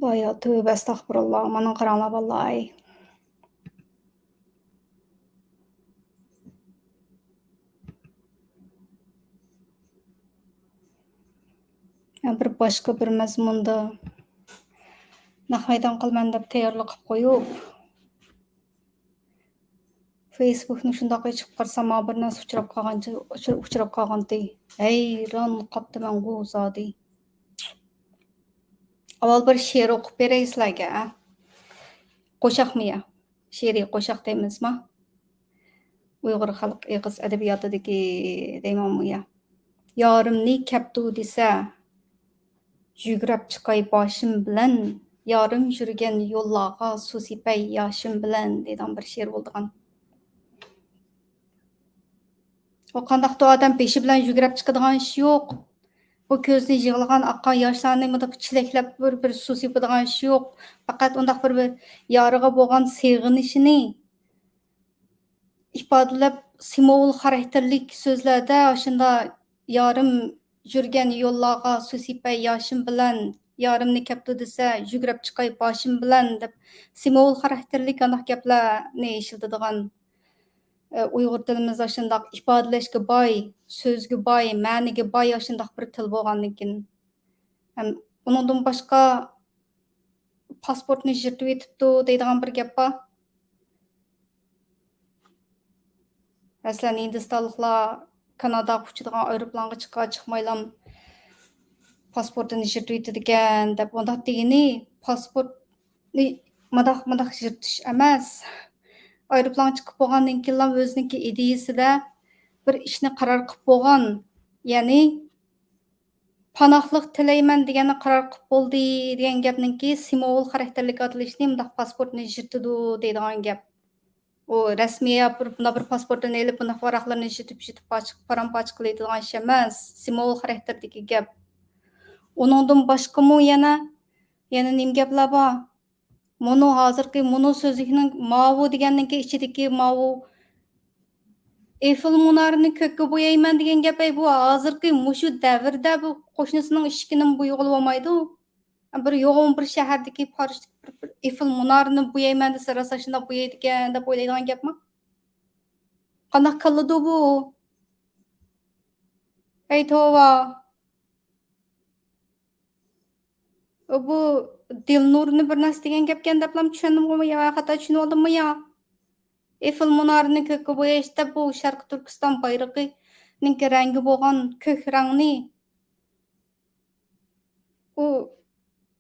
Voy ya, tövbe estağfurullah. Mana qaranglar vallahi. Bir başqa bir mazmunda nahaydan qilman deb tayyorlik qilib qo'yib, Facebookni shundoq ochib qarsam, bir narsa uchrab qolgandi. Hayron qolibdiman bu zodi. Avval bir she'r o'qib beray sizlarga. Qo'shoqmi ya? She'riy qo'shoq deymizmi? Uyg'ur xalq eg'iz adabiyotidagi deymanmi ya? Yorimni kaptu desa, yugurab chiqay boshim bilan, yorim yurgan yo'llarga suv sepay yoshim bilan degan bir she'r bo'lgan. O qandaqda odam peshi bilan yugurab chiqadigan ish yo'q. Bu ko'zni yig'ilgan oqqan yoshlarni mudaq chilaklab bir suv sepadigan ish yo'q. Faqat undaq bir yoriga bo'lgan sevg'inishini ifodalab simvol xarakterlik so'zlarda shunda yorim yurgan yo'llarga suv sepay yoshim bilan, yorimni kaptu desa yugurab chiqay boshim bilan deb simvol xarakterlik qandaq gaplarni ishlatadigan Uyg'ur tilimizda shundoq ifodalashga boy, so'zga boy, ma'niga boy shundoq bir til bo'lgandan keyin uningdan boshqa pasportni yirtib etibdi deydigan bir gap bor. Masalan, hindistonliklar Kanadaga uchadigan aeroplanga chiqmaylam pasportini yirtib etadi ekan deb undaq degani pasportni madaq yirtish emas. Aeroplan chiqib bo'lgandan keyin o'ziniki ideyasida bir ishni qaror qilib bo'lgan. Ya'ni panohlik tilayman deganni qaror qilib bo'ldi degan gapninki simvol xarakterlik atalishni mundaq pasportni yirtidi deydigan gap. O rasmiy bir pasportini elib bundaq varaqlarni yirtib param-poch qiladigan ish emas. Simvol xarakterdagi gap. Uningdan boshqami yana nima gaplar bor? Mono hozirgi mono so'zlikning mavu deganninki ichidagi mavu Eiffel munarini ko'kka bo'yayman degan gap bu hozirgi mushu davrda bu qo'shnisining ishkini bo'yg'ilib olmaydi. Bir yo'g'on bir shahardagi bir Eiffel munarini bo'yayman desa rosa shundoq bo'yaydi ekan deb o'ylaydigan gapmi? Qandoq qiladi bu? Ey tova. Bu Dilnurni bir narsa degan gapgan deblam tushundimmi yo xato tushunib oldimmi yo? Eiffel munarini ko'kka bo'yashda bu Sharq Turkiston bayrog'ining rangi bo'lgan ko'k rangni u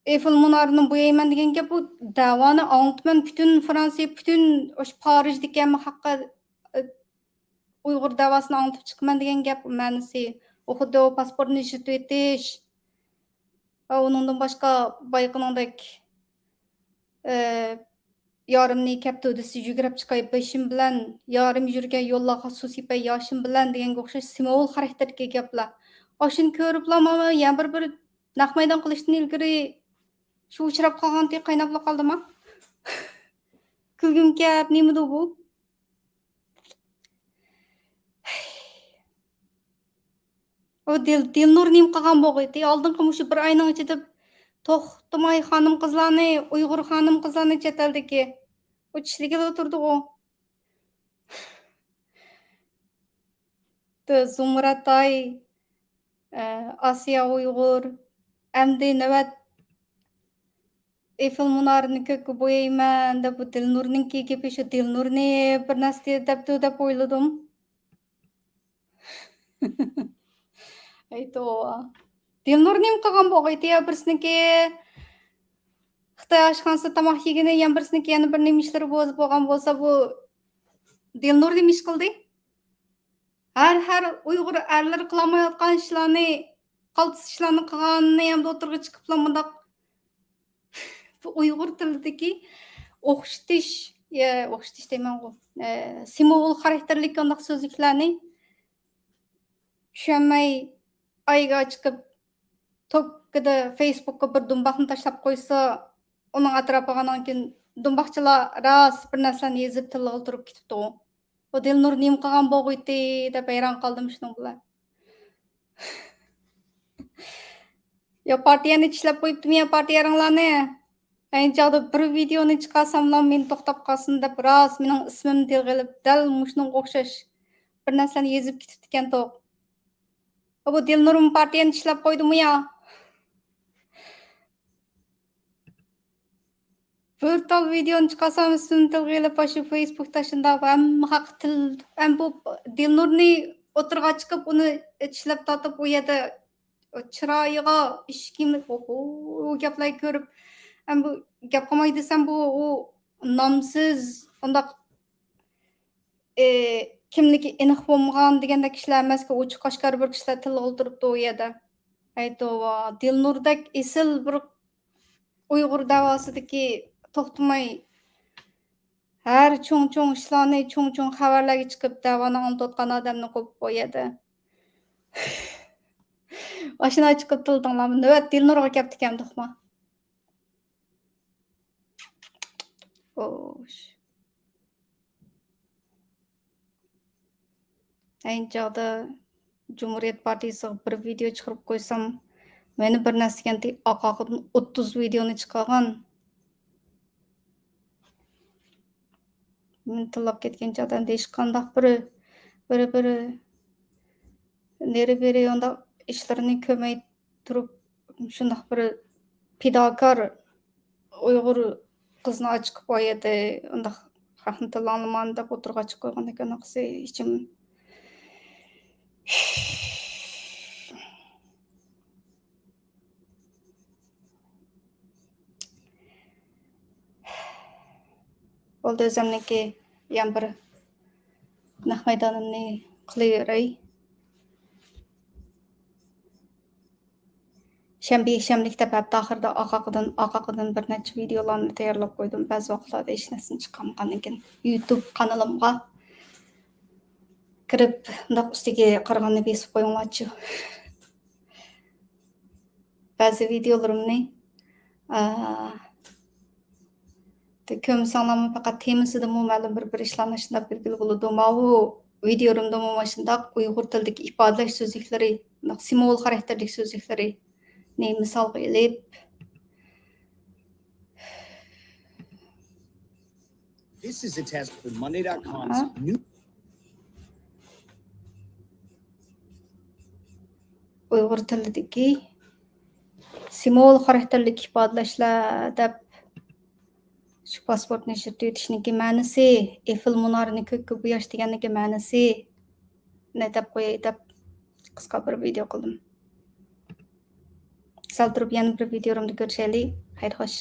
Eiffel munarini bo'yayman degan gap bu davoni anlatman butun Fransiya, butun o'sha Parijdagi hamma haqqa Uyg'ur davosini anlatib chiqman degan gap ma'nosi. U xuddi pasportni yirtib etish. Uningdan boshqa bayqiningdek yorimni kaptu desa yugurab chiqay boshim bilan, yorim yurgan yo'llarga suv sepay yoshim bilan deganga o'xshash simvol xarakterdagi gaplar. Oshini ko'riblar mana yana bir naq maydon qilishdan ilgari shu uchrab qolgandek qaynab qoldimi? Kulgim kelib, nimadi bu? O Dilnur nim qilgan bo'g'idi. Oldingi mushu bir oyning ichida to'xtamay xonim qizlarni, Uyg'ur xonim qizlarni chet eldagi o'tishligiga o'tirdi u. Zumratay, Asiya Uyg'ur, endi navbat Eiffel munarini ko'kka bo'yayman deb bu Dilnurninki gapi shu Dilnurni bir narsa deb o'yladim. Aytova. Dilnur nim qilgan bo'g'idi ya birsiniki Xitoy oshxonasida tomoq yegani yana birsiniki yana bir nima ishlari bo'lgan bo'lsa bu Dilnur nima ish qildi? Har Uyg'ur erlari qilolmayotgan ishlarni, qaltis ishlarni qilganini ham o'tirg'i chiqib bundaq bu Uyg'ur tilidagi o'xshatish deyman-ku. Simvol xarakterlik qandaq so'zliklarni tushunmay oyga chiqib tokkida Facebookka bir dumboqni tashlab qo'ysa, uning atrofiga keyin dumboqchilar rost bir narsani yezib tilga turib ketibdi. O Dilnur nim qilgan bo'g'idi deb hayron qoldim shuning bilan. Yo partiyani tishlab qo'yibdimi yo partiyaringlarni? Ayınçaqda bir videoni chiqarsamlam meni to'xtab qolsin deb rost mening ismimni tilga ilib dal mushunga o'xshash bir narsani yezib ketibdikan to'q. Bu Dilnurmi partiyani tishlab qo'ydimi yo? Bir tal videoni chiqarsam ismimni tilga ilib shu Facebookda shundoq hamma haq til ham bu Dilnurni o'tirg'a chiqib uni tishlab tortib u yerda chiroyiga ishkimni gaplarni ko'rib ham bu gap qilmay desam bu u nomsiz undaq kimligi aniq bo'lmagan deganda kishilar emasku ochiq oshkor bir kishilar tilga o'ltiribdi u yerda. Aytova Dilnurdek esil bir Uyg'ur davosidagi to'xtamay har cho'ng ishlarni cho'ng xabarlarga chiqib davoni unutayotgan odamni qo'yib qo'yadi. Oshina chiqib tildinglarmi? Navbat Dilnurga kelibdi to'xma. Xo'sh. Ayınçaqda Cumhuriyet Partiyasiga bir video chiqarib qo'ysam, meni bir narsaga oqoqdan 30 videoni chiqargan. Men tillab ketgan joydan hech qandaq biri neri-beri undaq ishlarini ko'may turib, shundaq bir fidokor Uyg'ur qizni ochib qo'yadi. Undaq xalqni tili olman deb o'tirg'a chiqib qo'ygan ekan aqsi ichim. Bo'ldi o'zimniki yan bir naq maydonimni qilaveray. Shanba-yakshanbalik deb hafta oxirida oqaqidan bir necha videolarni tayyorlab qo'ydim. Ba'zi vaqtlarda hech narsani chiqarmagandan keyin YouTube kanalimga kirib undaq ustiga qaraganni besib qo'yinglarchi. Ba'zi videolarimni ko'msanglarmi faqat temasida ma'lum bir ishlarni shundaq belgili bo'ladi. Bu videorimda shundaq Uyg'ur tilidagi ifodalash so'zliklari, simvol xarakterlik so'zliklari misolga ilib This is a test for Monday.com's new Uyg'ur tilidagi simvol xarakterlik ifodalashlar deb shu pasportni ishlatib yetishniki ma'nosi Eiffel munorini ko'kka bo'yash deganligi ma'nosi ne deb qo'yay deb qisqa bir video qildim. Sal turib yana bir videomda ko'rishaylik. Xayr xo'sh.